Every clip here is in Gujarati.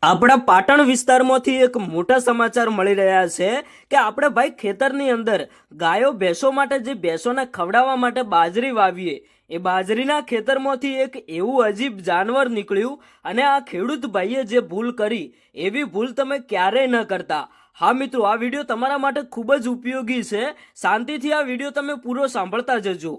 આપણા પાટણ વિસ્તારમાંથી એક મોટા સમાચાર મળી રહ્યા છે કે આપણે ભાઈ ખેતરની અંદર ગાયો ભેંસો માટે જે ભેંસોને ખવડાવવા માટે બાજરી વાવીએ એ બાજરીના ખેતરમાંથી એક એવું અજીબ જાનવર નીકળ્યું અને આ ખેડૂત ભાઈએ જે ભૂલ કરી એવી ભૂલ તમે ક્યારેય ન કરતા। હા મિત્રો, આ વિડીયો તમારા માટે ખૂબ જ ઉપયોગી છે। શાંતિથી આ વિડીયો તમે પૂરો સાંભળતા જજો।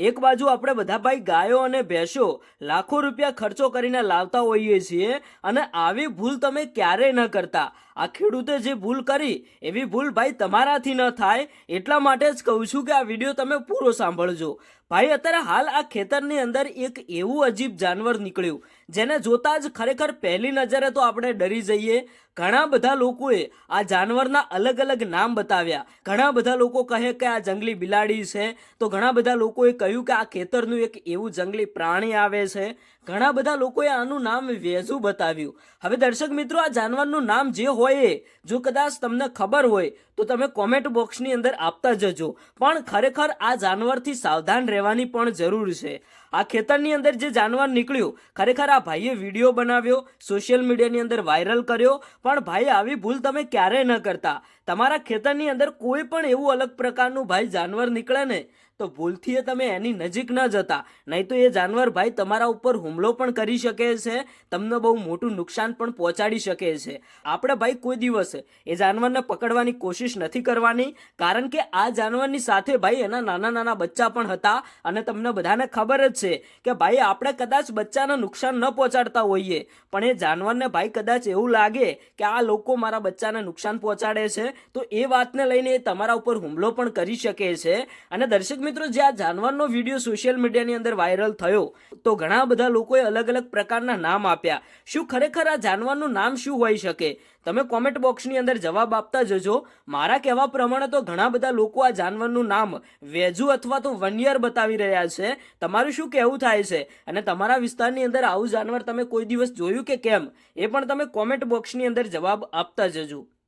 એક બાજુ આપણે બધા ભાઈ ગાયો અને ભેંસો લાખો રૂપિયા ખર્ચો કરીને લાવતા હોઈએ છીએ અને આવી ભૂલ તમે ક્યારેય ન કરતા। આ ખેડૂતે જે ભૂલ કરી એવી ભૂલ ભાઈ તમારાથી ન થાય એટલા માટે જ કહું છું કે આ વિડીયો તમે પૂરો સાંભળજો। ભાઈ અત્યારે હાલ આ ખેતરની અંદર એક એવું અજીબ જાનવર નીકળ્યું જેને જોતા જ ખરેખર પહેલી નજરે તો આપણે ડરી જઈએ। ઘણા બધા લોકોએ આ જાનવરના અલગ અલગ નામ બતાવ્યા। ઘણા બધા લોકો કહે કે આ જંગલી બિલાડી છે, તો ઘણા બધા લોકોએ કહ્યું કે આ ખેતરનું એક એવું જંગલી પ્રાણી આવે છે। ઘણા બધા લોકોએ આનું નામ વેજુ બતાવ્યું। હવે દર્શક મિત્રો, આ જાનવરનું નામ જે હોય જો કદાચ તમને ખબર હોય તો તમે કોમેન્ટ બોક્સની અંદર આપતા જજો, પણ ખરેખર આ જાનવરથી સાવધાન રહેવાની પણ જરૂર છે। આ ખેતરની અંદર જે જાનવર નીકળ્યું, ખરેખર આ ભાઈએ વિડીયો બનાવ્યો, સોશિયલ મીડિયાની અંદર વાયરલ કર્યો, પણ ભાઈ આવી ભૂલ તમે ક્યારેય ન કરતા। તમારા ખેતરની અંદર કોઈ પણ એવું અલગ પ્રકારનું ભાઈ જાનવર નીકળે ને તો ભૂલથી તમે એની નજીક ન જતા, નહીં તો એ જાનવર ભાઈ તમારા ઉપર હુમલો પણ કરી શકે છે, તમને બહુ મોટું નુકસાન પણ પહોંચાડી શકે છે। આપણે ભાઈ કોઈ દિવસ એ જાનવરને પકડવાની કોશિશ નથી કરવાની, કારણ કે આ જાનવરની સાથે ભાઈ એના નાના નાના બચ્ચા પણ હતા અને તમને બધાને ખબર જ છે કે ભાઈ આપણે કદાચ બચ્ચાને નુકસાન ન પહોંચાડતા હોઈએ, પણ એ જાનવરને ભાઈ કદાચ એવું લાગે કે આ લોકો મારા બચ્ચાને નુકસાન પહોંચાડે છે તો એ વાતને લઈને એ તમારા ઉપર હુમલો પણ કરી શકે છે। અને દર્શક મિત્રો, જે આ જાનવરનો વિડીયો સોશિયલ મીડિયાની અંદર વાયરલ થયો તો ઘણા બધા લોકોએ અલગ અલગ પ્રકારના નામ આપ્યા। શું ખરેખર આ જાનવરનું નામ શું હોઈ શકે? તમે કોમેન્ટ બોક્સની અંદર જવાબ આપતા જજો। મારા કહેવા પ્રમાણે તો ઘણા બધા લોકો આ જાનવરનું નામ વેજુ અથવા તો વન્યર બતાવી રહ્યા છે। તમારું શું કહેવું થાય છે? અને તમારા વિસ્તારની અંદર આવું જાનવર તમે કોઈ દિવસ જોયું કે કેમ, એ પણ તમે કોમેન્ટ બોક્સની અંદર જવાબ આપતા જજો।